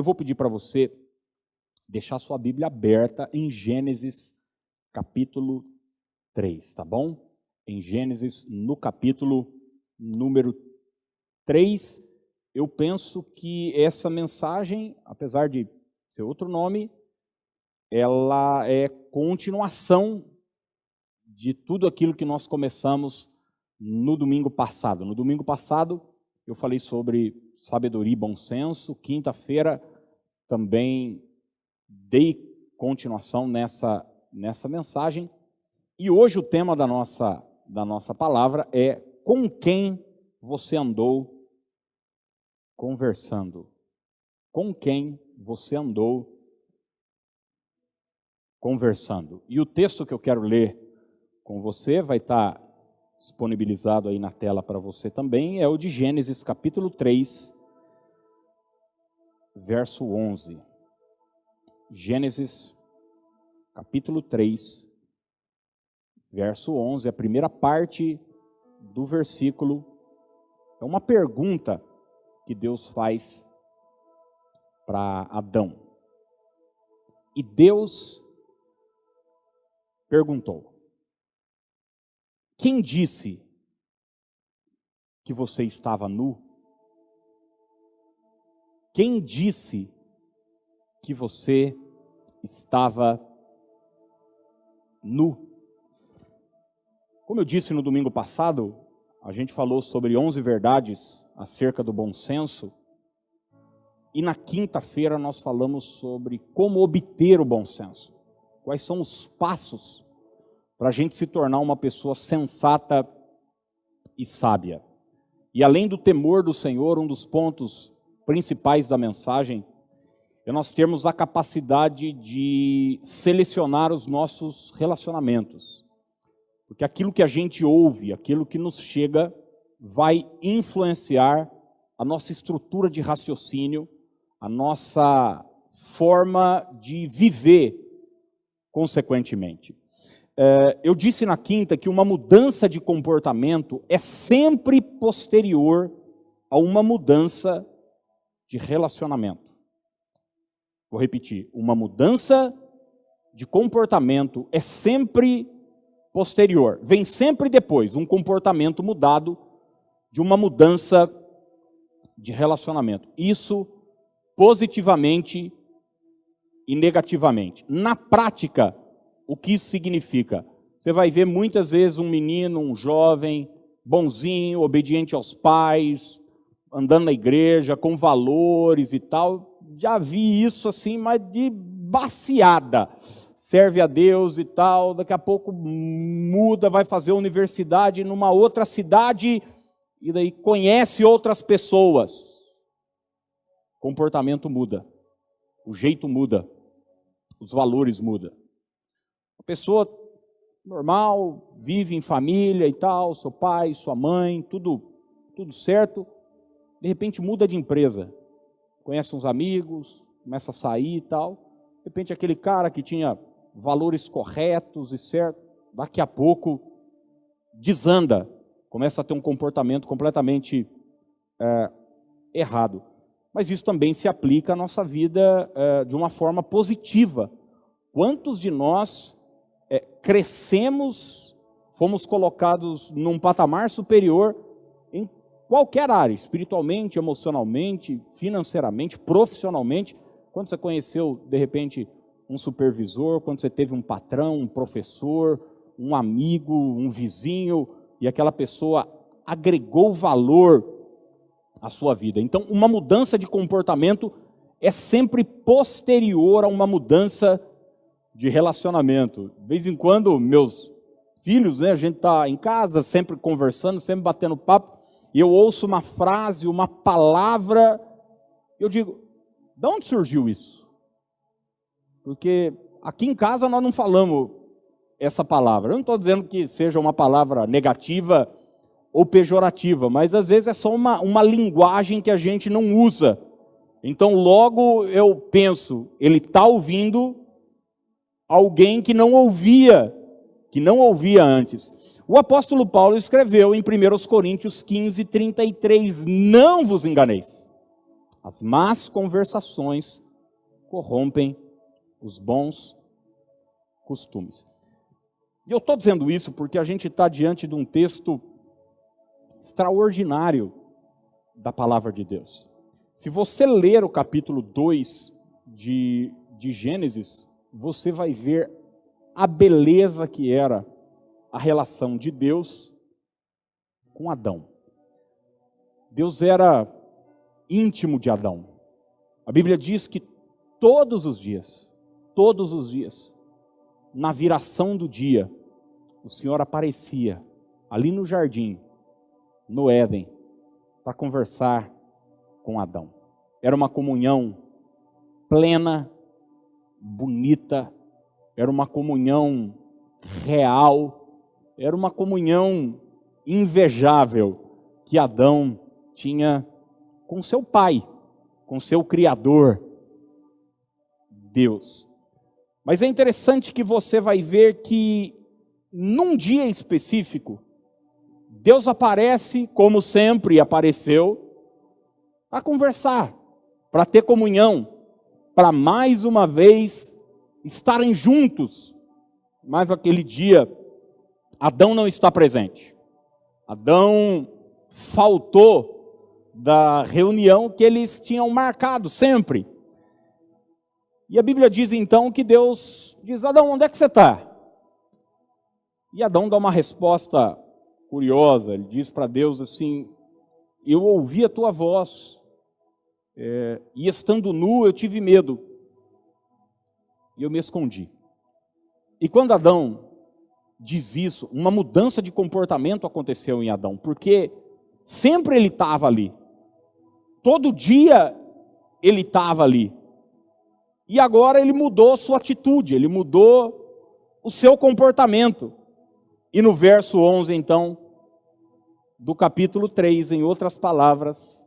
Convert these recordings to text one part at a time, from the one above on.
eu vou pedir para você deixar sua Bíblia aberta em Gênesis capítulo 3, tá bom? Em Gênesis, no capítulo número 3, eu penso que essa mensagem, apesar de ser outro nome, ela é continuação de tudo aquilo que nós começamos no domingo passado. No domingo passado, eu falei sobre sabedoria e bom senso. Quinta-feira, também dei continuação nessa mensagem. E hoje o tema da nossa palavra é: com quem você andou conversando? Com quem você andou conversando? E o texto que eu quero ler com você vai estar disponibilizado aí na tela para você também, é o de Gênesis capítulo 3, verso 11. Gênesis capítulo 3, verso 11, a primeira parte do versículo é uma pergunta que Deus faz para Adão. E Deus perguntou: quem disse que você estava nu? Quem disse que você estava nu? Como eu disse no domingo passado, a gente falou sobre 11 verdades acerca do bom senso. E na quinta-feira nós falamos sobre como obter o bom senso. Quais são os passos para a gente se tornar uma pessoa sensata e sábia. E além do temor do Senhor, um dos pontos principais da mensagem é nós termos a capacidade de selecionar os nossos relacionamentos. Porque aquilo que a gente ouve, aquilo que nos chega, vai influenciar a nossa estrutura de raciocínio, a nossa forma de viver, consequentemente. Eu disse na quinta que uma mudança de comportamento é sempre posterior a uma mudança de relacionamento. Vou repetir, uma mudança de comportamento é sempre posterior, vem sempre depois, um comportamento mudado de uma mudança de relacionamento. Isso positivamente e negativamente. Na prática, o que isso significa? Você vai ver muitas vezes um menino, um jovem, bonzinho, obediente aos pais, andando na igreja, com valores e tal. Já vi isso assim, mas de baciada. Serve a Deus e tal, daqui a pouco muda, vai fazer universidade numa outra cidade e daí conhece outras pessoas. O comportamento muda, o jeito muda, os valores mudam. A pessoa normal, vive em família e tal, seu pai, sua mãe, tudo certo, de repente muda de empresa, conhece uns amigos, começa a sair e tal, de repente aquele cara que tinha valores corretos e certo, daqui a pouco desanda, começa a ter um comportamento completamente errado. Mas isso também se aplica à nossa vida de uma forma positiva. Quantos de nós crescemos, fomos colocados num patamar superior em qualquer área, espiritualmente, emocionalmente, financeiramente, profissionalmente, quando você conheceu, de repente, um supervisor, quando você teve um patrão, um professor, um amigo, um vizinho, e aquela pessoa agregou valor à sua vida. Então, uma mudança de comportamento é sempre posterior a uma mudança de relacionamento. De vez em quando, meus filhos, né, a gente está em casa, sempre conversando, sempre batendo papo, e eu ouço uma frase, uma palavra, eu digo: de onde surgiu isso? Porque aqui em casa nós não falamos essa palavra. Eu não estou dizendo que seja uma palavra negativa ou pejorativa, mas às vezes é só uma linguagem que a gente não usa. Então logo eu penso, ele está ouvindo alguém que não ouvia antes. O apóstolo Paulo escreveu em 1 Coríntios 15, 33, não vos enganeis. As más conversações corrompem os bons costumes. E eu estou dizendo isso porque a gente está diante de um texto extraordinário da palavra de Deus. Se você ler o capítulo 2 de Gênesis, você vai ver a beleza que era a relação de Deus com Adão. Deus era íntimo de Adão. A Bíblia diz que todos os dias, na viração do dia, o Senhor aparecia ali no jardim, no Éden, para conversar com Adão. Era uma comunhão plena, bonita, era uma comunhão real, era uma comunhão invejável que Adão tinha com seu pai, com seu Criador, Deus. Mas é interessante que você vai ver que num dia específico, Deus aparece, como sempre apareceu, para conversar, para ter comunhão, para mais uma vez estarem juntos. Mas aquele dia, Adão não está presente. Adão faltou da reunião que eles tinham marcado sempre. E a Bíblia diz então que Deus diz: Adão, onde é que você está? E Adão dá uma resposta curiosa. Ele diz para Deus assim: eu ouvi a tua voz, e estando nu eu tive medo, e eu me escondi. E quando Adão diz isso, uma mudança de comportamento aconteceu em Adão, porque sempre ele estava ali, todo dia ele estava ali, e agora ele mudou sua atitude, ele mudou o seu comportamento. E no verso 11 então, do capítulo 3, em outras palavras,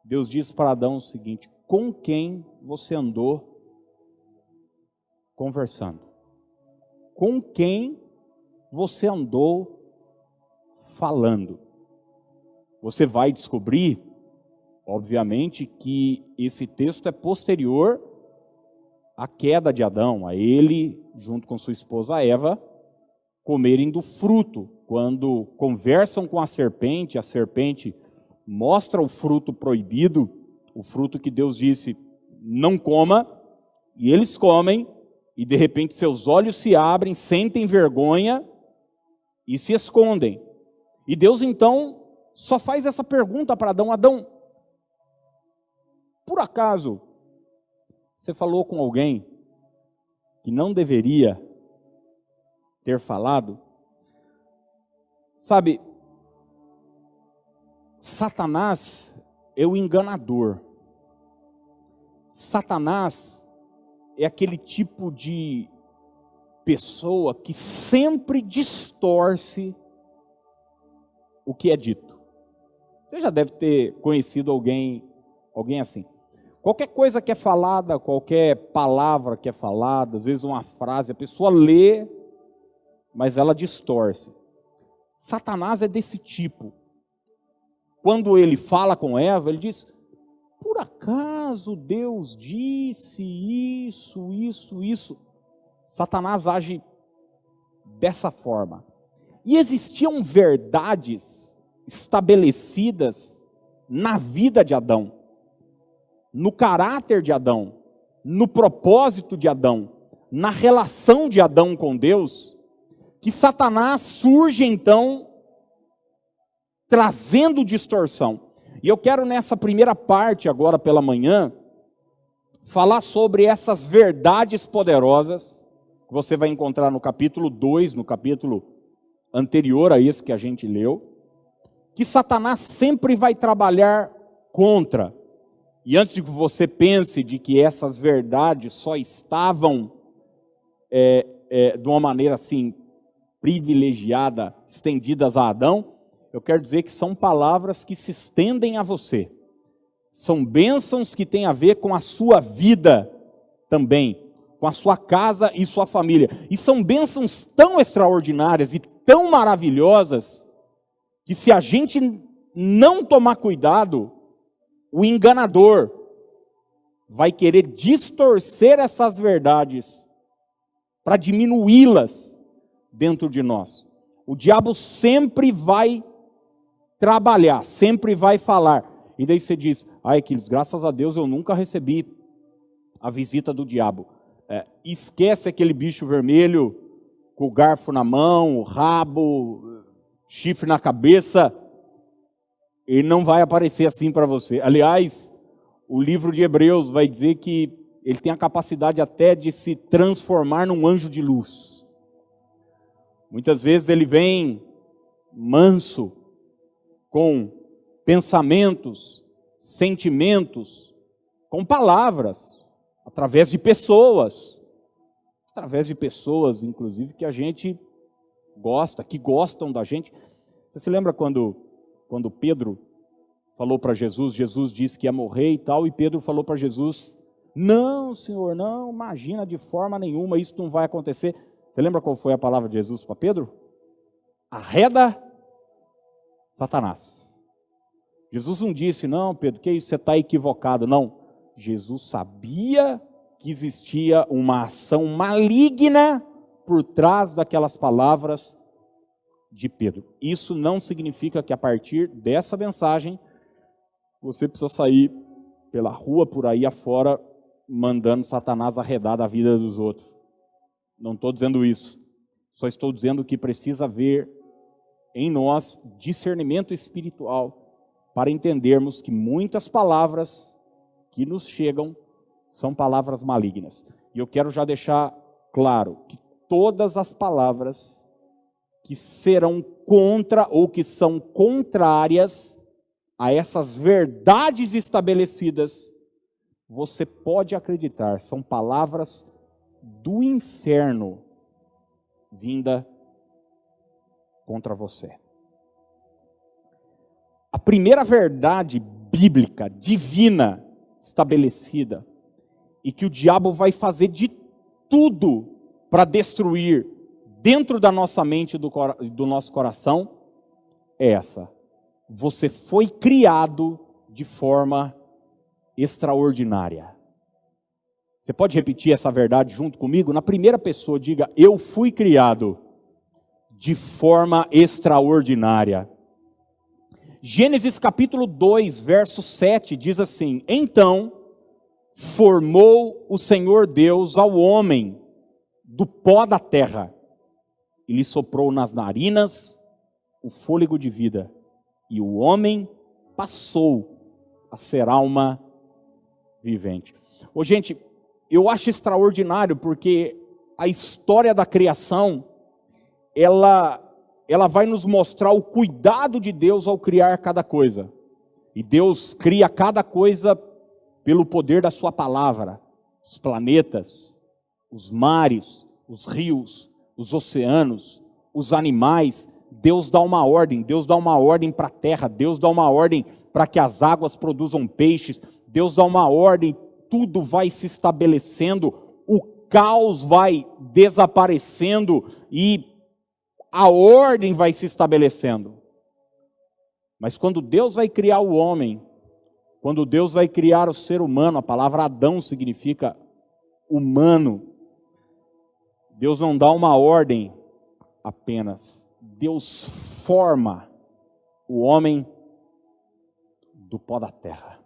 Deus diz para Adão o seguinte: com quem você andou conversando? Com quem você andou falando? Você vai descobrir, obviamente, que esse texto é posterior à queda de Adão, a ele, junto com sua esposa Eva, comerem do fruto. Quando conversam com a serpente mostra o fruto proibido, o fruto que Deus disse, não coma, e eles comem, e de repente seus olhos se abrem, sentem vergonha e se escondem. E Deus então só faz essa pergunta para Adão: Adão, por acaso você falou com alguém que não deveria ter falado? Sabe, Satanás é o enganador. Satanás é aquele tipo de pessoa que sempre distorce o que é dito. Você já deve ter conhecido alguém assim. Qualquer coisa que é falada, qualquer palavra que é falada, às vezes uma frase, a pessoa lê, mas ela distorce. Satanás é desse tipo. Quando ele fala com Eva, ele diz: por acaso Deus disse isso? Satanás age dessa forma. E existiam verdades estabelecidas na vida de Adão, no caráter de Adão, no propósito de Adão, na relação de Adão com Deus, que Satanás surge então trazendo distorção. E eu quero nessa primeira parte, agora pela manhã, falar sobre essas verdades poderosas, que você vai encontrar no capítulo 2, no capítulo anterior a esse que a gente leu, que Satanás sempre vai trabalhar contra. E antes de que você pense de que essas verdades só estavam de uma maneira assim, privilegiada, estendidas a Adão, eu quero dizer que são palavras que se estendem a você. São bênçãos que têm a ver com a sua vida também, com a sua casa e sua família. E são bênçãos tão extraordinárias e tão maravilhosas, que se a gente não tomar cuidado, o enganador vai querer distorcer essas verdades para diminuí-las dentro de nós. O diabo sempre vai trabalhar, sempre vai falar. E daí você diz, Aquiles, graças a Deus eu nunca recebi a visita do diabo. Esquece aquele bicho vermelho com o garfo na mão, o rabo, chifre na cabeça. Ele não vai aparecer assim para você. Aliás, o livro de Hebreus vai dizer que ele tem a capacidade até de se transformar num anjo de luz. Muitas vezes ele vem manso, com pensamentos, sentimentos, com palavras, através de pessoas, inclusive, que a gente gosta, que gostam da gente. Você se lembra quando Pedro falou para Jesus, Jesus disse que ia morrer e tal, e Pedro falou para Jesus, não, Senhor, não, imagina, de forma nenhuma, isso não vai acontecer. Você lembra qual foi a palavra de Jesus para Pedro? Arreda Satanás. Jesus não disse, não, Pedro, que isso, você está equivocado. Não, Jesus sabia que existia uma ação maligna por trás daquelas palavras de Pedro. Isso não significa que a partir dessa mensagem, você precisa sair pela rua, por aí afora, mandando Satanás arredar da vida dos outros. Não estou dizendo isso. Só estou dizendo que precisa haver em nós discernimento espiritual para entendermos que muitas palavras que nos chegam são palavras malignas. E eu quero já deixar claro que todas as palavras que serão contra ou que são contrárias a essas verdades estabelecidas, você pode acreditar, são palavras do inferno vinda contra você. A primeira verdade bíblica, divina, estabelecida, e que o diabo vai fazer de tudo para destruir dentro da nossa mente e do nosso coração, é essa. Você foi criado de forma extraordinária. Você pode repetir essa verdade junto comigo? Na primeira pessoa, diga, eu fui criado de forma extraordinária. Gênesis capítulo 2, verso 7, diz assim, então formou o Senhor Deus ao homem do pó da terra, e lhe soprou nas narinas o fôlego de vida, e o homem passou a ser alma vivente. Ô, gente, eu acho extraordinário porque a história da criação, ela vai nos mostrar o cuidado de Deus ao criar cada coisa. E Deus cria cada coisa pelo poder da sua palavra. Os planetas, os mares, os rios, os oceanos, os animais. Deus dá uma ordem para a terra, Deus dá uma ordem para que as águas produzam peixes, Deus dá uma ordem, tudo vai se estabelecendo, o caos vai desaparecendo e a ordem vai se estabelecendo. Mas quando Deus vai criar o homem, quando Deus vai criar o ser humano, a palavra Adão significa humano, Deus não dá uma ordem apenas, Deus forma o homem do pó da terra.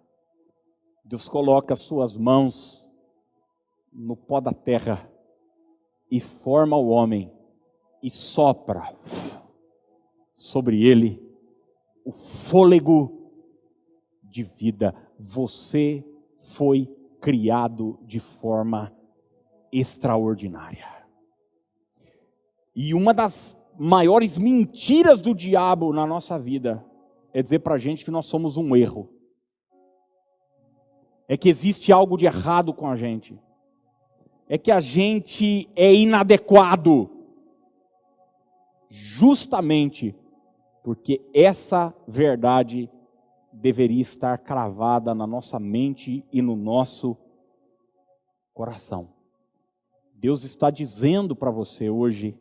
Deus coloca as suas mãos no pó da terra e forma o homem e sopra sobre ele o fôlego de vida. Você foi criado de forma extraordinária. E uma das maiores mentiras do diabo na nossa vida é dizer para a gente que nós somos um erro. É que existe algo de errado com a gente. É que a gente é inadequado. Justamente porque essa verdade deveria estar cravada na nossa mente e no nosso coração. Deus está dizendo para você hoje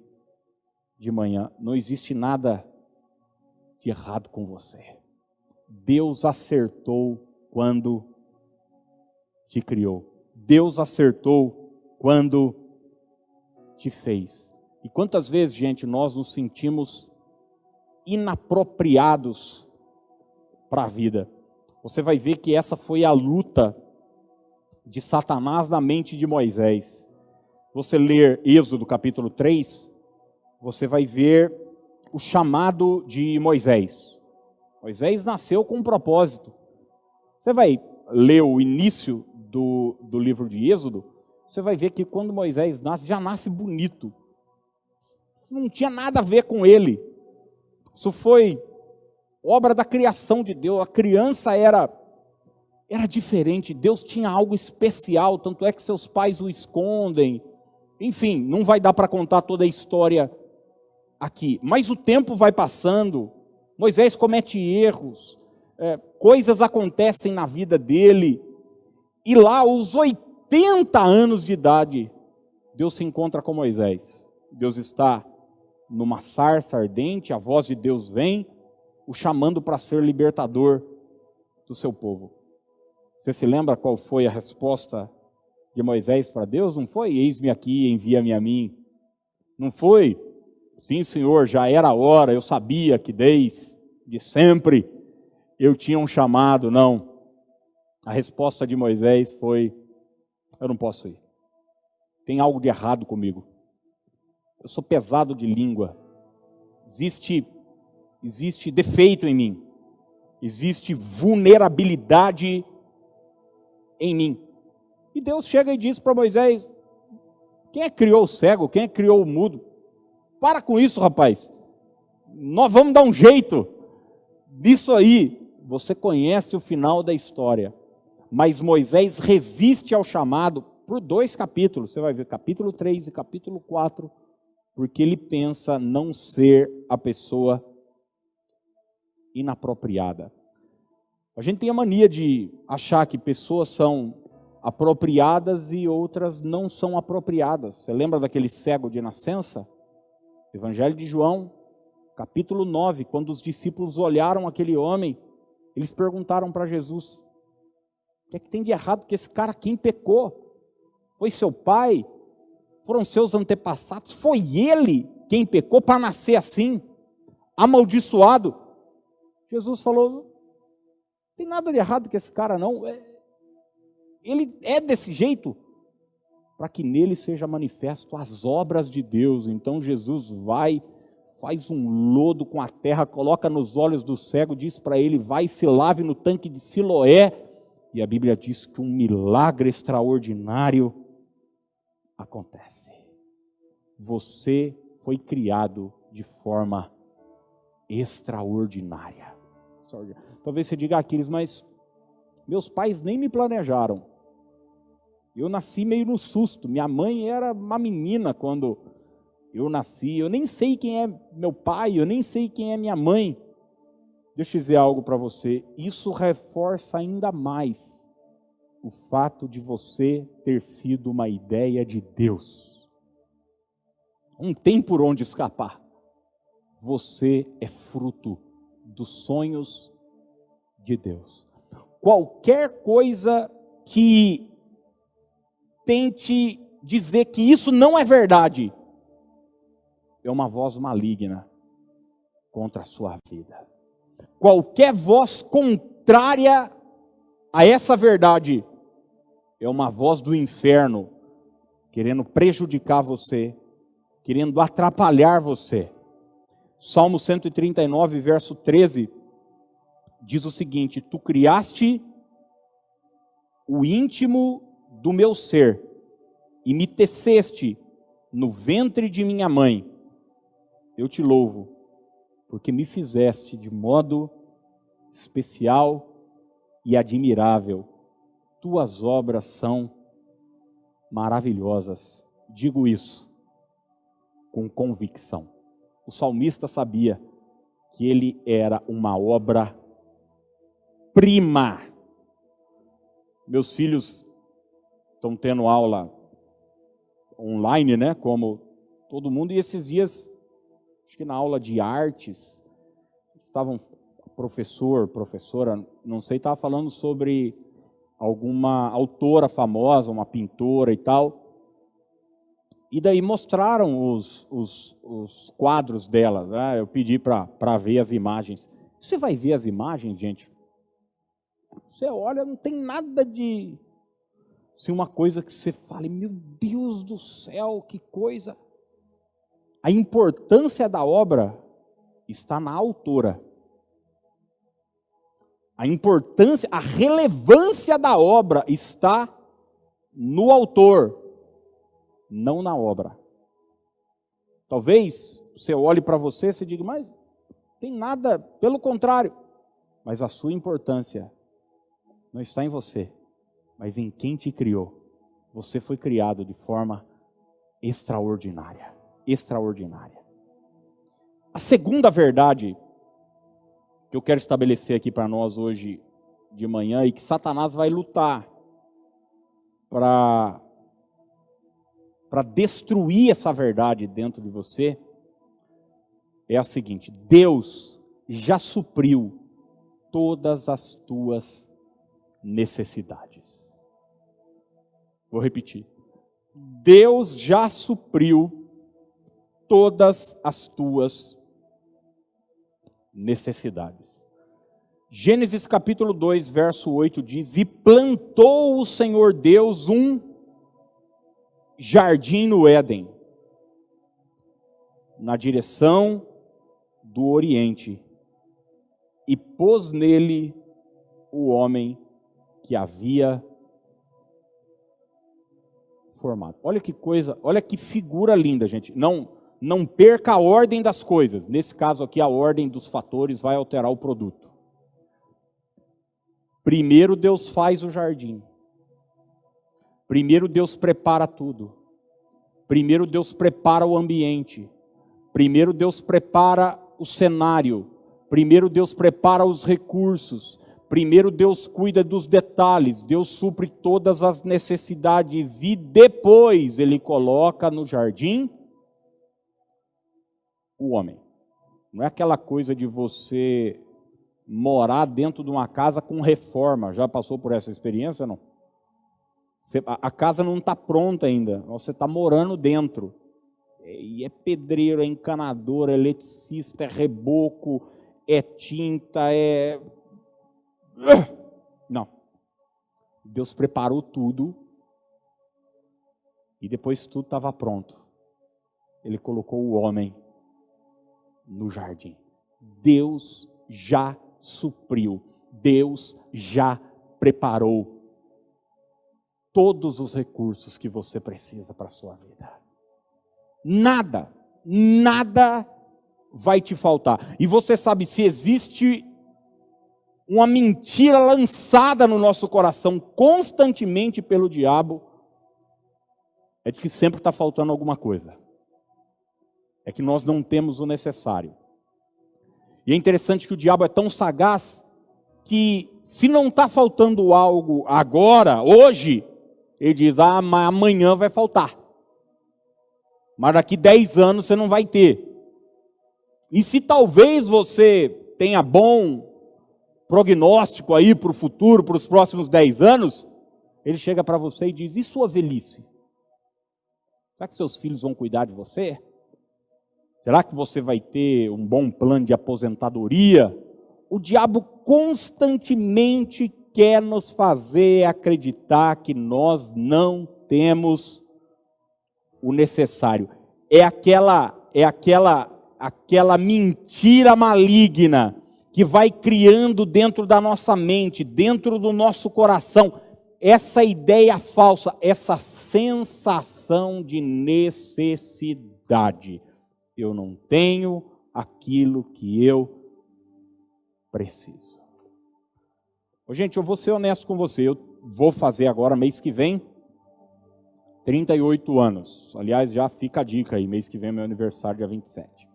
de manhã, não existe nada de errado com você. Deus acertou quando te criou. Deus acertou quando te fez. E quantas vezes, gente, nós nos sentimos inapropriados para a vida. Você vai ver que essa foi a luta de Satanás na mente de Moisés. Você ler Êxodo capítulo 3, você vai ver o chamado de Moisés. Moisés nasceu com um propósito. Você vai ler o início do livro de Êxodo, você vai ver que quando Moisés nasce, já nasce bonito. Não tinha nada a ver com ele. Isso foi obra da criação de Deus. A criança era diferente. Deus tinha algo especial, tanto é que seus pais o escondem. Enfim, não vai dar para contar toda a história aqui. Mas o tempo vai passando, Moisés comete erros, coisas acontecem na vida dele, e lá aos 80 anos de idade, Deus se encontra com Moisés. Deus está numa sarça ardente, a voz de Deus vem, o chamando para ser libertador do seu povo. Você se lembra qual foi a resposta de Moisés para Deus? Não foi, eis-me aqui, envia-me a mim. Não foi, sim senhor, já era a hora, eu sabia que desde sempre eu tinha um chamado. Não, a resposta de Moisés foi, eu não posso ir. Tem algo de errado comigo. Eu sou pesado de língua. Existe defeito em mim. Existe vulnerabilidade em mim. E Deus chega e diz para Moisés, quem é que criou o cego? Quem é que criou o mudo? Para com isso, rapaz. Nós vamos dar um jeito disso aí. Você conhece o final da história. Mas Moisés resiste ao chamado por 2 capítulos. Você vai ver capítulo 3 e capítulo 4. Porque ele pensa não ser a pessoa inapropriada. A gente tem a mania de achar que pessoas são apropriadas e outras não são apropriadas. Você lembra daquele cego de nascença? Evangelho de João, capítulo 9, quando os discípulos olharam aquele homem, eles perguntaram para Jesus, o que é que tem de errado com esse cara? Quem pecou? Foi seu pai? Foram seus antepassados? Foi ele quem pecou para nascer assim, amaldiçoado? Jesus falou, não tem nada de errado com esse cara não, ele é desse jeito, para que nele seja manifesto as obras de Deus. Então Jesus vai, faz um lodo com a terra, coloca nos olhos do cego, diz para ele, vai e se lave no tanque de Siloé, e a Bíblia diz que um milagre extraordinário acontece. Você foi criado de forma extraordinária. Talvez você diga, Aquiles, mas meus pais nem me planejaram. Eu nasci meio no susto. Minha mãe era uma menina quando eu nasci. Eu nem sei quem é meu pai, eu nem sei quem é minha mãe. Deixa eu dizer algo para você. Isso reforça ainda mais o fato de você ter sido uma ideia de Deus. Não tem por onde escapar. Você é fruto dos sonhos de Deus. Qualquer coisa que tente dizer que isso não é verdade, é uma voz maligna contra a sua vida. Qualquer voz contrária a essa verdade é uma voz do inferno, querendo prejudicar você, querendo atrapalhar você. Salmo 139, verso 13, diz o seguinte, tu criaste o íntimo do meu ser, e me teceste no ventre de minha mãe. Eu te louvo, porque me fizeste de modo especial e admirável. Tuas obras são maravilhosas. Digo isso com convicção. O salmista sabia que ele era uma obra-prima. Meus filhos estão tendo aula online, né? Como todo mundo. E esses dias, acho que na aula de artes, estavam professor, professora, não sei, estava falando sobre alguma autora famosa, uma pintora e tal. E daí mostraram os quadros dela, né? Eu pedi para ver as imagens. Você vai ver as imagens, gente? Você olha, não tem nada de... Se uma coisa que você fale, meu Deus do céu, que coisa... A importância da obra está na autora. A importância, a relevância da obra está no autor, não na obra. Talvez você olhe para você e diga, mas tem nada, pelo contrário. Mas a sua importância não está em você, mas em quem te criou. Você foi criado de forma extraordinária. Extraordinária. A segunda verdade que eu quero estabelecer aqui para nós hoje de manhã, e que Satanás vai lutar para destruir essa verdade dentro de você, é a seguinte: Deus já supriu todas as tuas necessidades. Vou repetir. Deus já supriu todas as tuas necessidades. Gênesis capítulo 2, verso 8 diz: E plantou o Senhor Deus um jardim no Éden, na direção do Oriente, e pôs nele o homem que havia formado. Olha que coisa, olha que figura linda, gente. Não perca a ordem das coisas. Nesse caso aqui, a ordem dos fatores vai alterar o produto. Primeiro Deus faz o jardim. Primeiro Deus prepara tudo. Primeiro Deus prepara o ambiente. Primeiro Deus prepara o cenário. Primeiro Deus prepara os recursos. Primeiro Deus cuida dos detalhes. Deus supre todas as necessidades. E depois Ele coloca no jardim o homem. Não é aquela coisa de você morar dentro de uma casa com reforma. Já passou por essa experiência, não? A casa não está pronta ainda, você está morando dentro. E é pedreiro, é encanador, é eletricista, é reboco, é tinta, é... Não. Deus preparou tudo e depois tudo estava pronto. Ele colocou o homem no jardim. Deus já supriu, Deus já preparou todos os recursos que você precisa para a sua vida. Nada vai te faltar. E você sabe, se existe uma mentira lançada no nosso coração constantemente pelo diabo, é de que sempre está faltando alguma coisa. É que nós não temos o necessário. E é interessante que o diabo é tão sagaz que, se não está faltando algo agora, hoje, ele diz, mas amanhã vai faltar. Mas daqui 10 anos você não vai ter. E se talvez você tenha bom prognóstico aí para o futuro, para os próximos 10 anos, ele chega para você e diz, e sua velhice? Será que seus filhos vão cuidar de você? Será que você vai ter um bom plano de aposentadoria? O diabo constantemente quer nos fazer acreditar que nós não temos o necessário. É aquela mentira maligna que vai criando dentro da nossa mente, dentro do nosso coração, essa ideia falsa, essa sensação de necessidade. Eu não tenho aquilo que eu preciso. Gente, eu vou ser honesto com você. Eu vou fazer agora, mês que vem, 38 anos. Aliás, já fica a dica aí, mês que vem é meu aniversário, dia 27.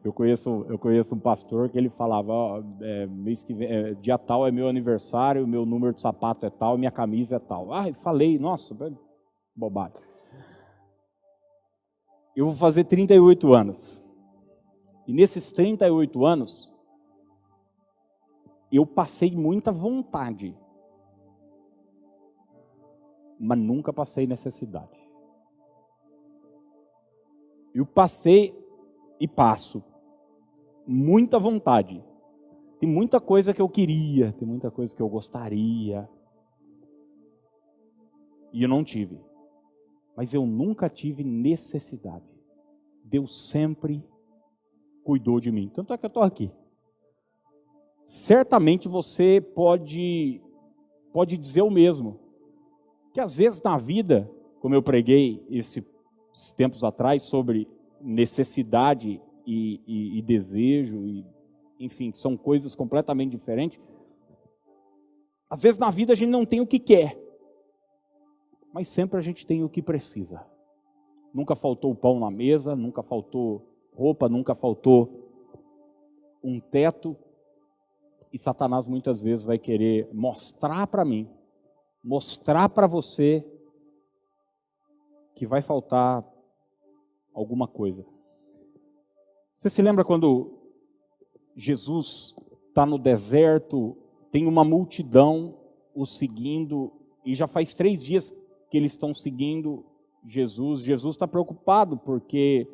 Eu conheço um pastor que ele falava, mês que vem, dia tal é meu aniversário, meu número de sapato é tal, minha camisa é tal. Eu falei, nossa, bobagem. Eu vou fazer 38 anos. E nesses 38 anos, eu passei muita vontade, mas nunca passei necessidade. Eu passei e passo muita vontade. Tem muita coisa que eu queria, tem muita coisa que eu gostaria, e eu não tive. Mas eu nunca tive necessidade. Deus sempre cuidou de mim. Tanto é que eu estou aqui. Certamente você pode dizer o mesmo. Que às vezes na vida, como eu preguei esses tempos atrás sobre necessidade e desejo, enfim, são coisas completamente diferentes. Às vezes na vida a gente não tem o que quer, mas sempre a gente tem o que precisa. Nunca faltou pão na mesa, nunca faltou roupa, nunca faltou um teto. E Satanás muitas vezes vai querer mostrar para mim, mostrar para você que vai faltar alguma coisa. Você se lembra quando Jesus está no deserto, tem uma multidão o seguindo, e já faz 3 dias que eles estão seguindo Jesus. Jesus está preocupado porque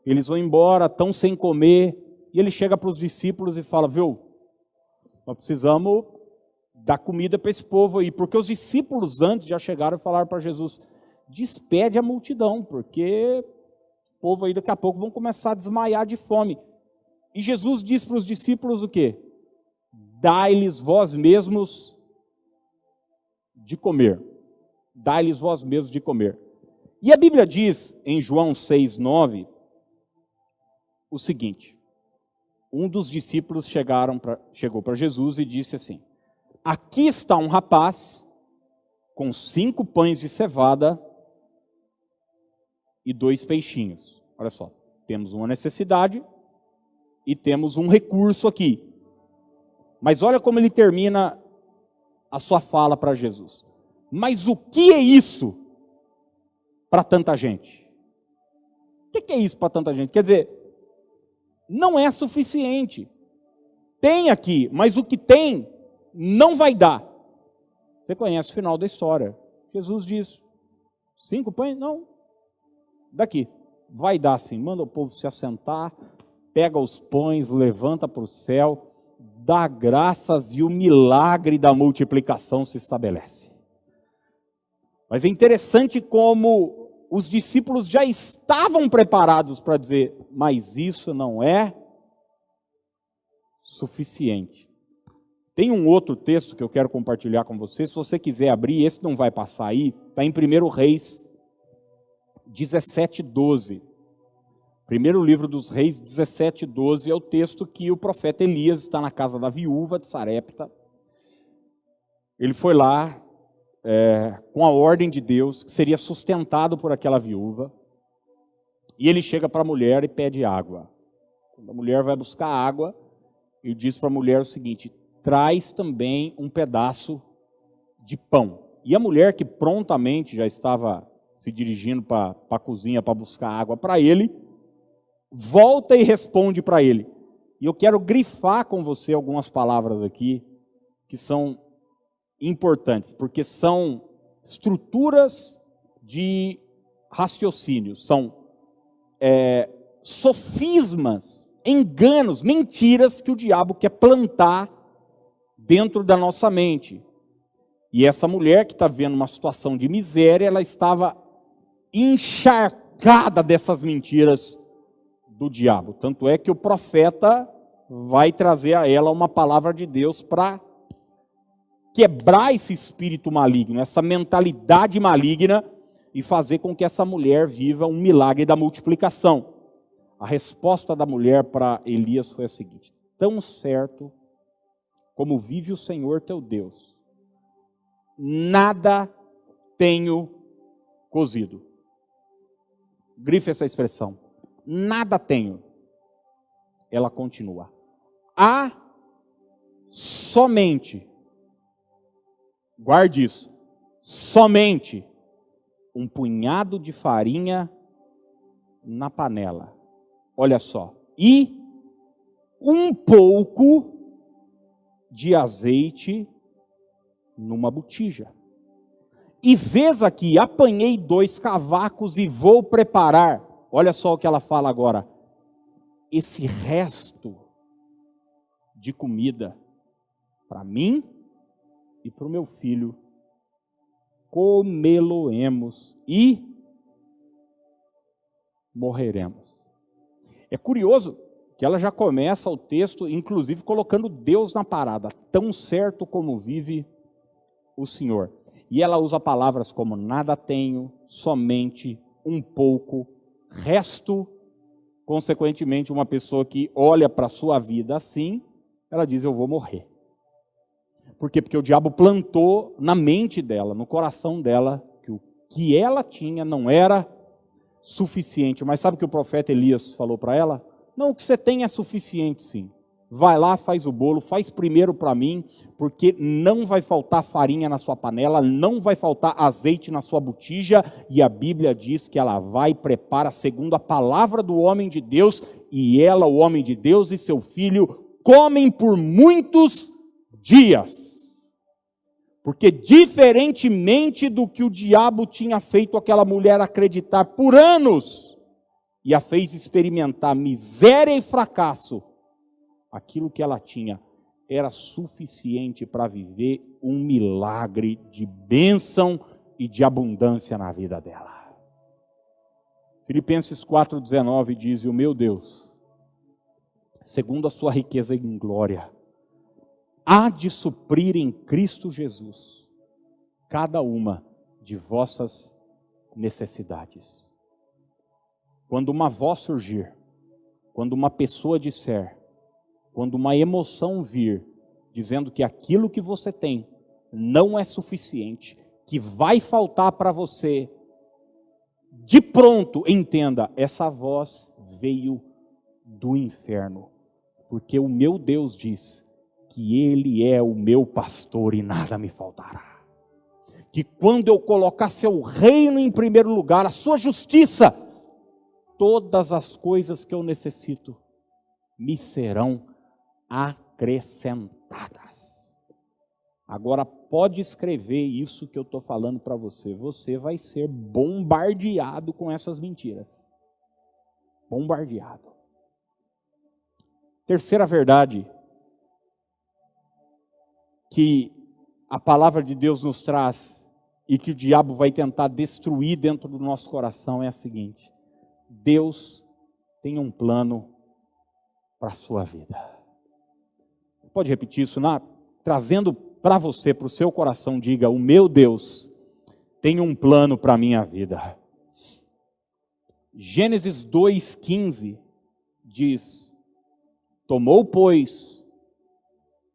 eles vão embora, estão sem comer, e ele chega para os discípulos e fala, viu, nós precisamos dar comida para esse povo aí, porque os discípulos antes já chegaram e falaram para Jesus, despede a multidão, porque o povo aí daqui a pouco vão começar a desmaiar de fome. E Jesus diz para os discípulos o quê? Dai-lhes vós mesmos de comer. Dai-lhes vós mesmos de comer. E a Bíblia diz, em João 6:9, o seguinte, um dos discípulos chegou para Jesus e disse assim, aqui está um rapaz com 5 pães de cevada e 2 peixinhos. Olha só, temos uma necessidade e temos um recurso aqui. Mas olha como ele termina a sua fala para Jesus. Mas o que é isso para tanta gente? O que é isso para tanta gente? Quer dizer, não é suficiente. Tem aqui, mas o que tem não vai dar. Você conhece o final da história. Jesus diz, 5 pães? Não. Daqui. Vai dar sim. Manda o povo se assentar, pega os pães, levanta para o céu, dá graças e o milagre da multiplicação se estabelece. Mas é interessante como os discípulos já estavam preparados para dizer, mas isso não é suficiente. Tem um outro texto que eu quero compartilhar com você, se você quiser abrir, esse não vai passar aí, está em 1 Reis 17:12. Primeiro livro dos Reis, 17:12, é o texto que o profeta Elias está na casa da viúva de Sarepta. Ele foi lá com a ordem de Deus, que seria sustentado por aquela viúva, e ele chega para a mulher e pede água. Quando a mulher vai buscar água, ele diz para a mulher o seguinte, traz também um pedaço de pão. E a mulher, que prontamente já estava se dirigindo para a cozinha para buscar água para ele, volta e responde para ele. E eu quero grifar com você algumas palavras aqui que são importantes, porque são estruturas de raciocínio, são sofismas, enganos, mentiras que o diabo quer plantar dentro da nossa mente. E essa mulher que está vendo uma situação de miséria, ela estava encharcada dessas mentiras do diabo. Tanto é que o profeta vai trazer a ela uma palavra de Deus para quebrar esse espírito maligno, essa mentalidade maligna e fazer com que essa mulher viva um milagre da multiplicação. A resposta da mulher para Elias foi a seguinte, tão certo como vive o Senhor teu Deus, nada tenho cozido. Grife essa expressão. Nada tenho. Ela continua. Há somente, guarde isso, somente um punhado de farinha na panela. Olha só. E um pouco de azeite numa botija. E vês aqui, apanhei 2 cavacos e vou preparar. Olha só o que ela fala agora. Esse resto de comida para mim e para o meu filho, comê-lo-emos e morreremos. É curioso que ela já começa o texto, inclusive, colocando Deus na parada. Tão certo como vive o Senhor. E ela usa palavras como nada tenho, somente, um pouco, resto. Consequentemente, uma pessoa que olha para a sua vida assim, ela diz, eu vou morrer. Por quê? Porque o diabo plantou na mente dela, no coração dela, que o que ela tinha não era suficiente. Mas sabe o que o profeta Elias falou para ela? Não, o que você tem é suficiente sim. Vai lá, faz o bolo, faz primeiro para mim, porque não vai faltar farinha na sua panela, não vai faltar azeite na sua botija, e a Bíblia diz que ela vai e prepara segundo a palavra do homem de Deus, e ela, o homem de Deus e seu filho, comem por muitos dias. Porque diferentemente do que o diabo tinha feito aquela mulher acreditar por anos, e a fez experimentar miséria e fracasso, aquilo que ela tinha era suficiente para viver um milagre de bênção e de abundância na vida dela. Filipenses 4,19 diz, e o meu Deus, segundo a sua riqueza em glória, há de suprir em Cristo Jesus cada uma de vossas necessidades. Quando uma voz surgir, quando uma pessoa disser, quando uma emoção vir, dizendo que aquilo que você tem não é suficiente, que vai faltar para você, de pronto, entenda, essa voz veio do inferno, porque o meu Deus diz que Ele é o meu pastor e nada me faltará. Que quando eu colocar seu reino em primeiro lugar, a sua justiça, todas as coisas que eu necessito me serão acrescentadas. Agora pode escrever isso que eu estou falando para você. Você vai ser bombardeado com essas mentiras. Bombardeado. Terceira verdade que a palavra de Deus nos traz e que o diabo vai tentar destruir dentro do nosso coração é a seguinte: Deus tem um plano para a sua vida. Você pode repetir isso, trazendo para você, para o seu coração, diga, o meu Deus tem um plano para a minha vida. Gênesis 2,15 diz, tomou, pois,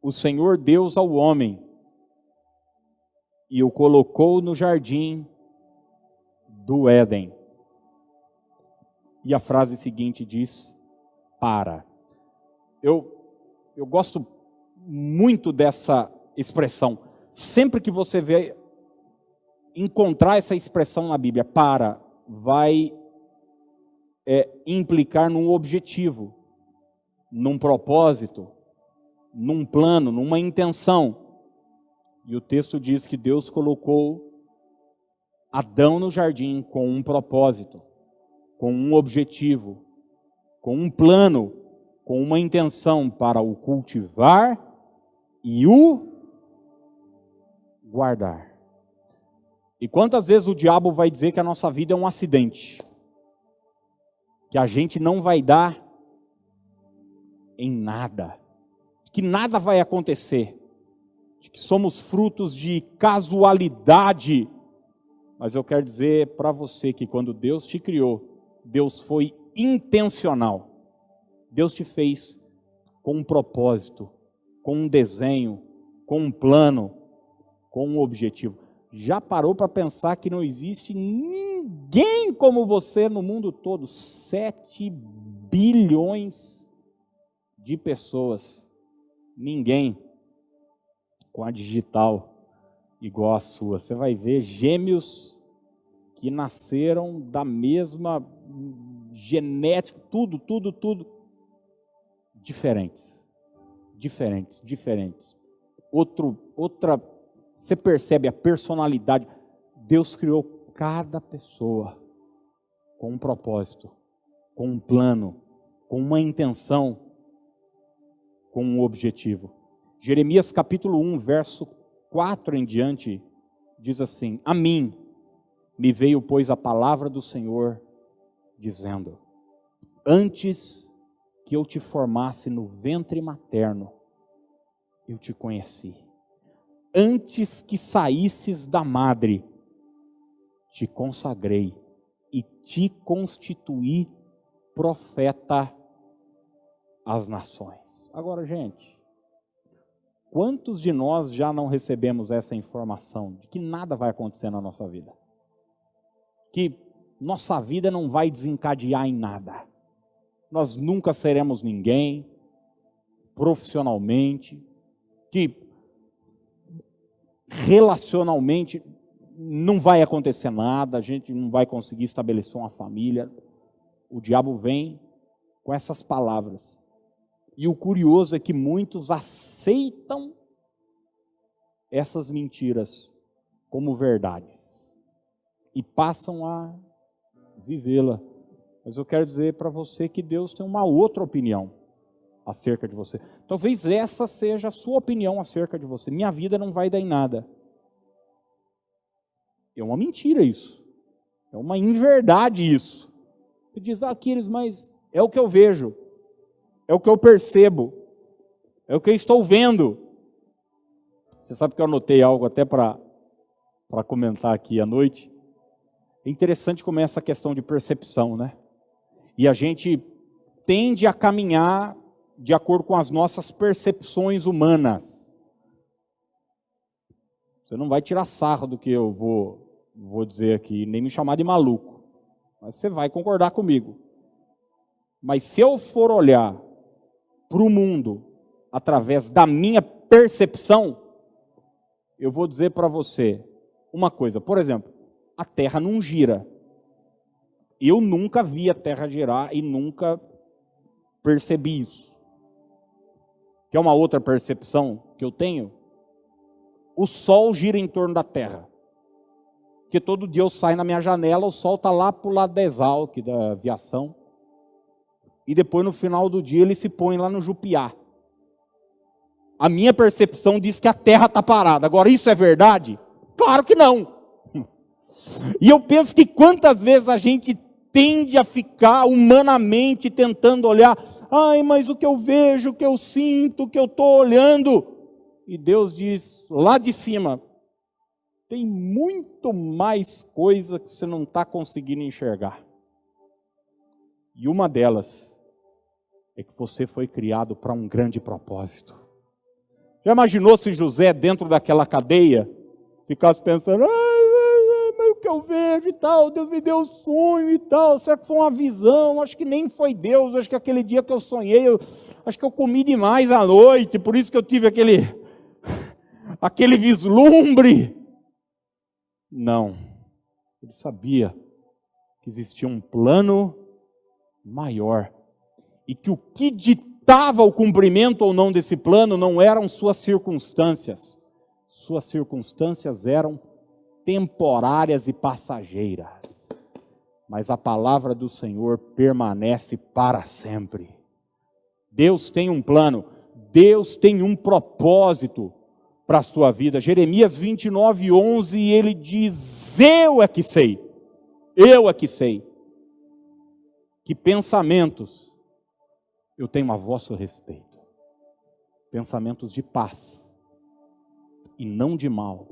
o Senhor Deus ao homem e o colocou no jardim do Éden. E a frase seguinte diz, para. Eu gosto muito dessa expressão. Sempre que você encontrar essa expressão na Bíblia, para, vai implicar num objetivo, num propósito, num plano, numa intenção. E o texto diz que Deus colocou Adão no jardim com um propósito, com um objetivo, com um plano, com uma intenção para o cultivar e o guardar. E quantas vezes o diabo vai dizer que a nossa vida é um acidente, que a gente não vai dar em nada, que nada vai acontecer, que somos frutos de casualidade. Mas eu quero dizer para você que quando Deus te criou, Deus foi intencional. Deus te fez com um propósito, com um desenho, com um plano, com um objetivo. Já parou para pensar que não existe ninguém como você no mundo todo? 7 bilhões de pessoas. Ninguém com a digital igual a sua. Você vai ver gêmeos que nasceram da mesma genética, tudo. Diferentes. você percebe a personalidade. Deus criou cada pessoa com um propósito, com um plano, com uma intenção, com um objetivo. Jeremias capítulo 1, verso 4 em diante, diz assim: a mim me veio, pois, a palavra do Senhor, dizendo: antes que eu te formasse no ventre materno, eu te conheci. Antes que saísses da madre, te consagrei e te constituí profeta às nações. Agora, gente, quantos de nós já não recebemos essa informação de que nada vai acontecer na nossa vida? Que nossa vida não vai desencadear em nada. Nós nunca seremos ninguém, profissionalmente, que relacionalmente não vai acontecer nada, a gente não vai conseguir estabelecer uma família. O diabo vem com essas palavras. E o curioso é que muitos aceitam essas mentiras como verdades e passam a vivê-la. Mas eu quero dizer para você que Deus tem uma outra opinião acerca de você. Talvez essa seja a sua opinião acerca de você. Minha vida não vai dar em nada. É uma mentira isso. É uma inverdade isso. Você diz: Aquiles, mas é o que eu vejo. É o que eu percebo. É o que eu estou vendo. Você sabe que eu anotei algo até para comentar aqui à noite. É interessante como é essa questão de percepção, né? E a gente tende a caminhar de acordo com as nossas percepções humanas. Você não vai tirar sarro do que eu vou dizer aqui, nem me chamar de maluco. Mas você vai concordar comigo. Mas se eu for olhar para o mundo através da minha percepção, eu vou dizer para você uma coisa. Por exemplo, a Terra não gira. Eu nunca vi a Terra girar e nunca percebi isso. Que é uma outra percepção que eu tenho. O Sol gira em torno da Terra. Porque todo dia eu saio na minha janela, o Sol está lá para o lado da Exalc, da aviação. E depois no final do dia ele se põe lá no Jupiá. A minha percepção diz que a Terra está parada. Agora isso é verdade? Claro que não. E eu penso que quantas vezes a gente tende a ficar humanamente tentando olhar, ai, mas o que eu vejo, o que eu sinto, o que eu estou olhando. E Deus diz lá de cima, tem muito mais coisa que você não está conseguindo enxergar. E uma delas é que você foi criado para um grande propósito. Já imaginou se José, dentro daquela cadeia, ficasse pensando, mas o que eu vejo e tal, Deus me deu um sonho e tal, será que foi uma visão? Acho que nem foi Deus, acho que aquele dia que eu sonhei, acho que eu comi demais à noite, por isso que eu tive aquele vislumbre. Não, ele sabia que existia um plano maior, e que o que ditava o cumprimento ou não desse plano não eram suas circunstâncias eram temporárias e passageiras, mas a palavra do Senhor permanece para sempre. Deus tem um plano, Deus tem um propósito para a sua vida. Jeremias 29:11, ele diz, eu é que sei, que pensamentos eu tenho a vosso respeito, pensamentos de paz e não de mal,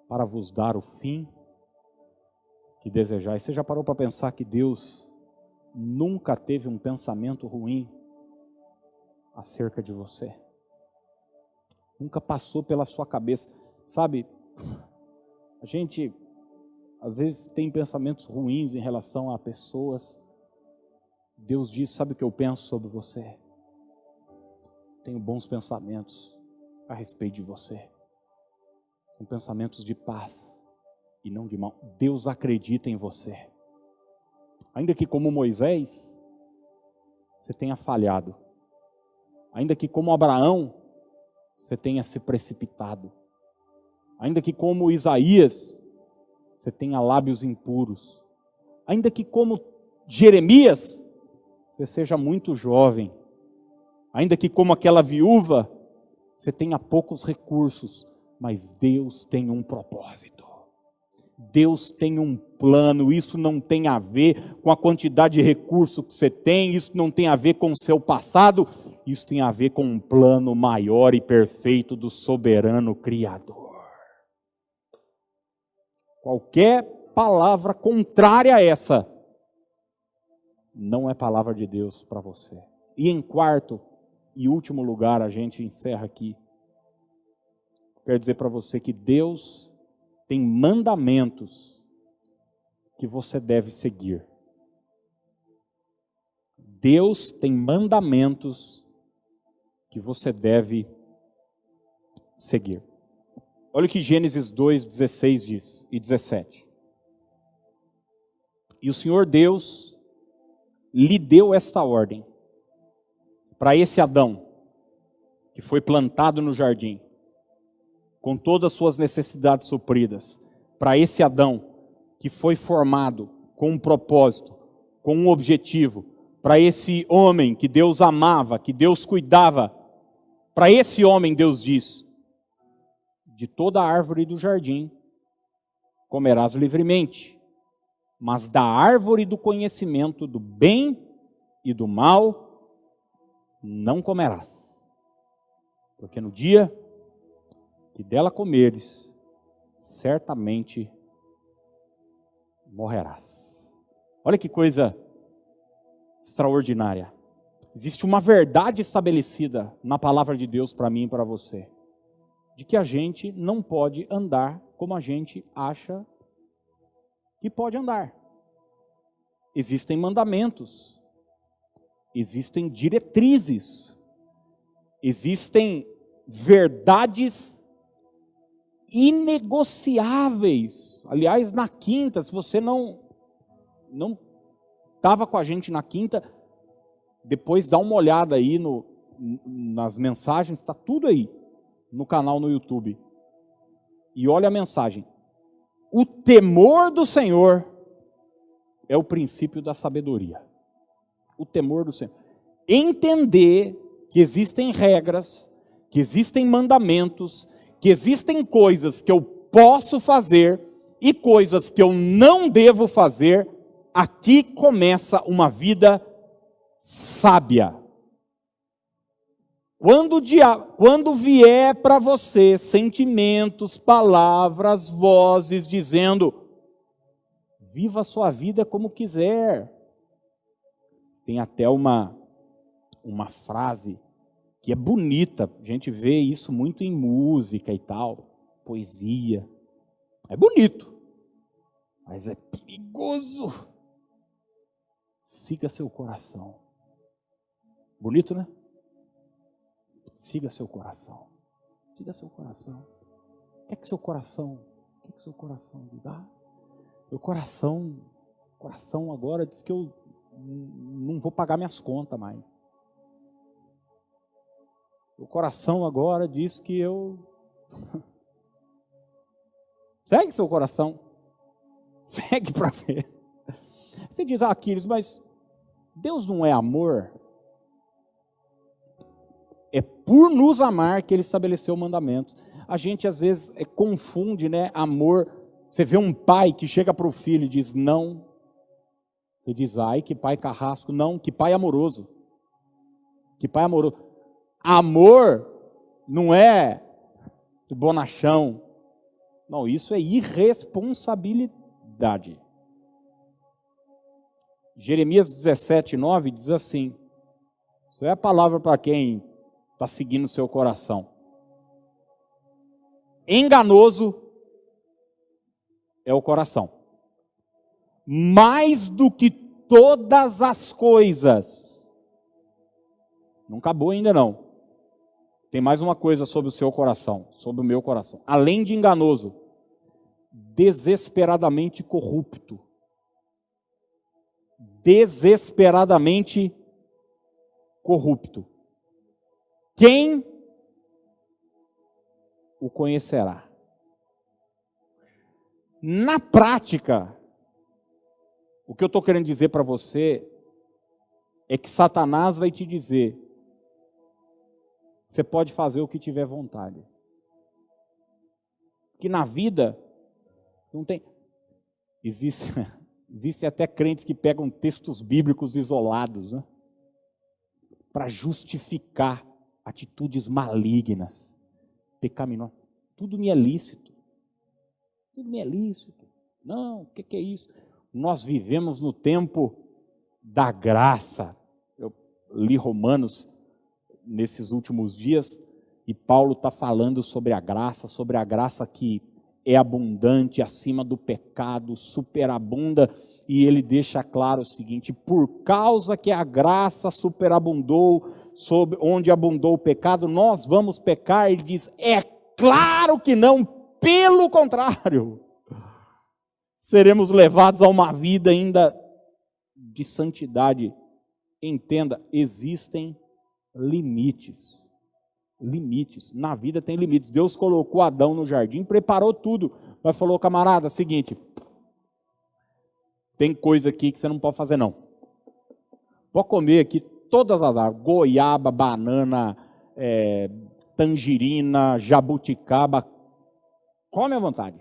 para vos dar o fim que desejais. Você já parou para pensar que Deus nunca teve um pensamento ruim acerca de você? Nunca passou pela sua cabeça. Sabe, a gente às vezes tem pensamentos ruins em relação a pessoas. Deus diz, sabe o que eu penso sobre você? Tenho bons pensamentos a respeito de você. São pensamentos de paz e não de mal. Deus acredita em você. Ainda que como Moisés, você tenha falhado. Ainda que como Abraão, você tenha se precipitado. Ainda que como Isaías, você tenha lábios impuros. Ainda que como Jeremias, você seja muito jovem. Ainda que como aquela viúva, você tenha poucos recursos, mas Deus tem um propósito. Deus tem um plano, isso não tem a ver com a quantidade de recursos que você tem, isso não tem a ver com o seu passado, isso tem a ver com um plano maior e perfeito do soberano Criador. Qualquer palavra contrária a essa, não é palavra de Deus para você. E em quarto e último lugar, a gente encerra aqui. Quero dizer para você que Deus tem mandamentos que você deve seguir. Deus tem mandamentos que você deve seguir. Olha o que Gênesis 2, 16 diz e 17. E o Senhor Deus lhe deu esta ordem para esse Adão, que foi plantado no jardim, com todas as suas necessidades supridas, para esse Adão, que foi formado com um propósito, com um objetivo, para esse homem que Deus amava, que Deus cuidava, para esse homem Deus diz: de toda árvore do jardim comerás livremente, mas da árvore do conhecimento do bem e do mal não comerás, porque no dia que dela comeres, certamente morrerás. Olha que coisa extraordinária. Existe uma verdade estabelecida na palavra de Deus para mim e para você, de que a gente não pode andar como a gente acha que pode andar. Existem mandamentos, existem diretrizes, existem verdades inegociáveis. Aliás, na quinta, se você não estava com a gente na quinta, depois dá uma olhada aí nas mensagens, está tudo aí no canal no YouTube. E olha a mensagem: o temor do Senhor é o princípio da sabedoria. O temor do Senhor. Entender que existem regras, que existem mandamentos, que existem coisas que eu posso fazer e coisas que eu não devo fazer. Aqui começa uma vida sábia. Quando vier para você sentimentos, palavras, vozes dizendo: viva a sua vida como quiser. Tem até uma frase que é bonita, a gente vê isso muito em música e tal, poesia. É bonito, mas é perigoso. Siga seu coração. Bonito, né? Siga seu coração. Siga seu coração. O que é que seu coração diz? Meu coração agora diz que eu não vou pagar minhas contas mais. O coração agora diz que eu... Segue seu coração. Segue para ver. Você diz: Aquiles, mas Deus não é amor? É por nos amar que Ele estabeleceu mandamentos. A gente às vezes confunde, né, amor. Você vê um pai que chega para o filho e diz não. Você diz: ai, que pai carrasco. Não, que pai amoroso. Que pai amoroso. Amor não é bonachão. Não, isso é irresponsabilidade. Jeremias 17, 9 diz assim: isso é a palavra para quem está seguindo o seu coração. Enganoso é o coração, mais do que todas as coisas. Não acabou ainda não. Tem mais uma coisa sobre o seu coração, sobre o meu coração. Além de enganoso, desesperadamente corrupto. Desesperadamente corrupto. Quem o conhecerá. Na prática, o que eu estou querendo dizer para você é que Satanás vai te dizer: você pode fazer o que tiver vontade. Que na vida não tem. Existem até crentes que pegam textos bíblicos isolados, né, para justificar atitudes malignas, pecaminosas. Tudo me é lícito. Tudo me é lícito. Não, o que é isso? Nós vivemos no tempo da graça. Eu li Romanos nesses últimos dias e Paulo está falando sobre a graça que é abundante acima do pecado, superabunda, e ele deixa claro o seguinte: por causa que a graça superabundou sobre onde abundou o pecado, nós vamos pecar. Ele diz: é claro que não, pelo contrário, seremos levados a uma vida ainda de santidade. Entenda, existem limites. Limites. Na vida tem limites. Deus colocou Adão no jardim, preparou tudo, mas falou: camarada, seguinte, tem coisa aqui que você não pode fazer não. Pode comer aqui todas as árvores, goiaba, banana, tangerina, jabuticaba, come à vontade.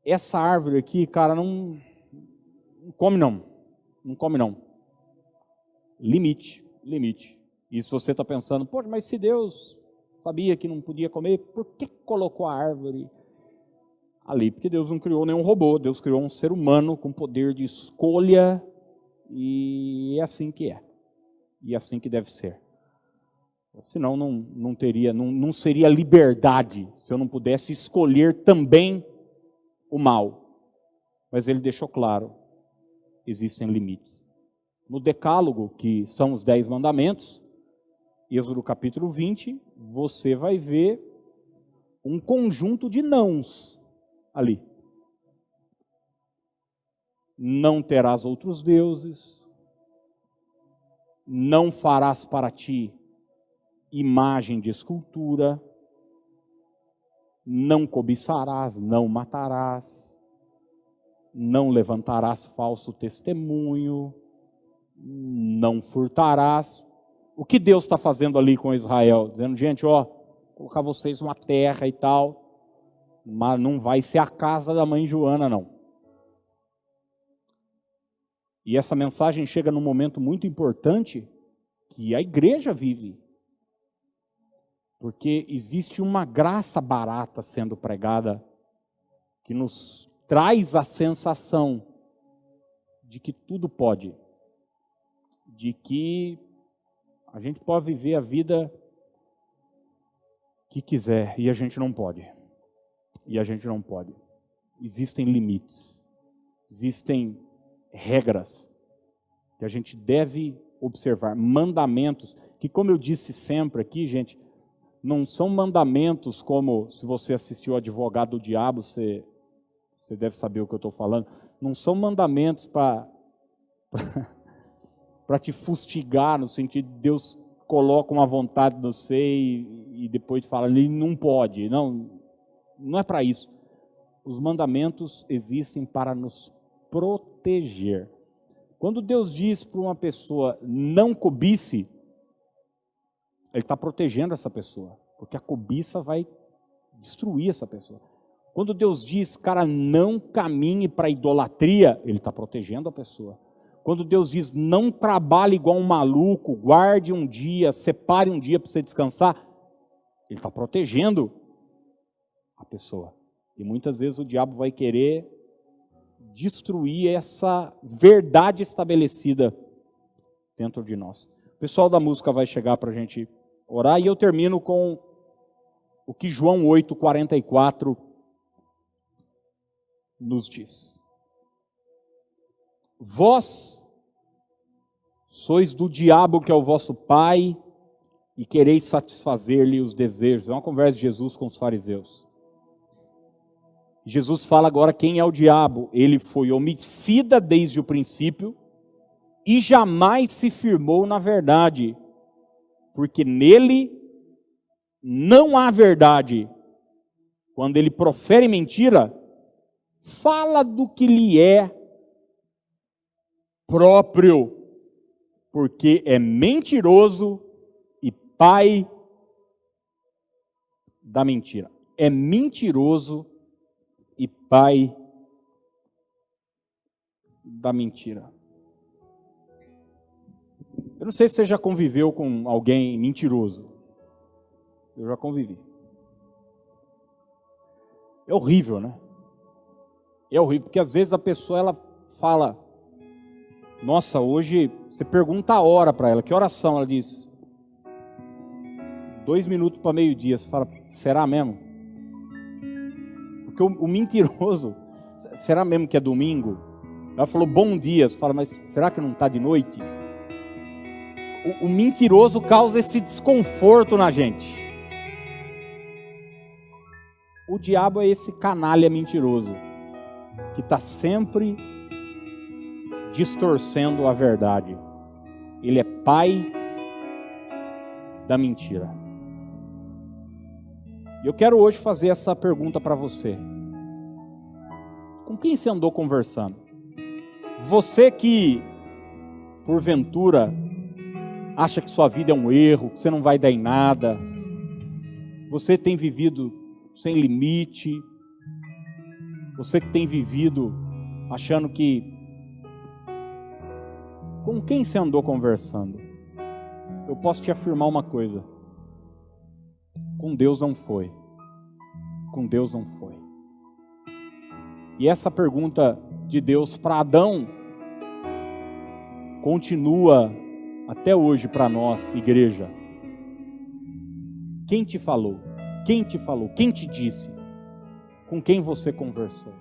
Essa árvore aqui, cara, não come não. Não come não. Limite. E se você está pensando: pô, mas se Deus sabia que não podia comer, por que colocou a árvore ali? Porque Deus não criou nenhum robô, Deus criou um ser humano com poder de escolha, e é assim que é. E é assim que deve ser. Senão não seria liberdade, se eu não pudesse escolher também o mal. Mas ele deixou claro, existem limites. No Decálogo, que são os 10 mandamentos, Êxodo capítulo 20, você vai ver um conjunto de nãos ali. Não terás outros deuses, não farás para ti imagem de escultura, não cobiçarás, não matarás, não levantarás falso testemunho, não furtarás. O que Deus está fazendo ali com Israel? Dizendo: gente, ó, vou colocar vocês uma terra e tal, mas não vai ser a casa da mãe Joana, não. E essa mensagem chega num momento muito importante que a igreja vive. Porque existe uma graça barata sendo pregada que nos traz a sensação de que tudo pode, de que a gente pode viver a vida que quiser e a gente não pode. E a gente não pode. Existem limites, existem regras que a gente deve observar, mandamentos que, como eu disse sempre aqui, gente, não são mandamentos como, se você assistiu o Advogado do Diabo, você deve saber o que eu estou falando. Não são mandamentos para te fustigar, no sentido de Deus coloca uma vontade no você e depois fala: ele não pode. Não é para isso. Os mandamentos existem para nos proteger. Quando Deus diz para uma pessoa: não cobice, Ele está protegendo essa pessoa, porque a cobiça vai destruir essa pessoa. Quando Deus diz: cara, não caminhe para a idolatria, Ele está protegendo a pessoa. Quando Deus diz: não trabalhe igual um maluco, guarde um dia, separe um dia para você descansar, Ele está protegendo a pessoa. E muitas vezes o diabo vai querer destruir essa verdade estabelecida dentro de nós. O pessoal da música vai chegar para a gente orar, e eu termino com o que João 8,44 nos diz. Vós sois do diabo, que é o vosso pai, e quereis satisfazer-lhe os desejos. É uma conversa de Jesus com os fariseus. Jesus fala agora quem é o diabo. Ele foi homicida desde o princípio e jamais se firmou na verdade, porque nele não há verdade, quando ele profere mentira, fala do que lhe é próprio, porque é mentiroso e pai da mentira. É mentiroso e pai da mentira. Eu não sei se você já conviveu com alguém mentiroso. Eu já convivi. É horrível, né? É horrível, porque às vezes a pessoa ela fala, nossa, hoje, você pergunta a hora para ela, que oração? Ela diz, 2 minutos para meio-dia. Você fala, será mesmo? Porque o mentiroso, será mesmo que é domingo? Ela falou, bom dia. Você fala, mas será que não está de noite? O mentiroso causa esse desconforto na gente. O diabo é esse canalha mentiroso, que está sempre distorcendo a verdade. Ele é pai da mentira. Eu quero hoje fazer essa pergunta para você. Com quem você andou conversando? Você que, porventura, acha que sua vida é um erro, que você não vai dar em nada. Você tem vivido sem limite. Você que tem vivido achando que... Com quem você andou conversando? Eu posso te afirmar uma coisa. Com Deus não foi. Com Deus não foi. E essa pergunta de Deus para Adão continua até hoje para nós, igreja. Quem te falou? Quem te falou? Quem te disse? Com quem você conversou?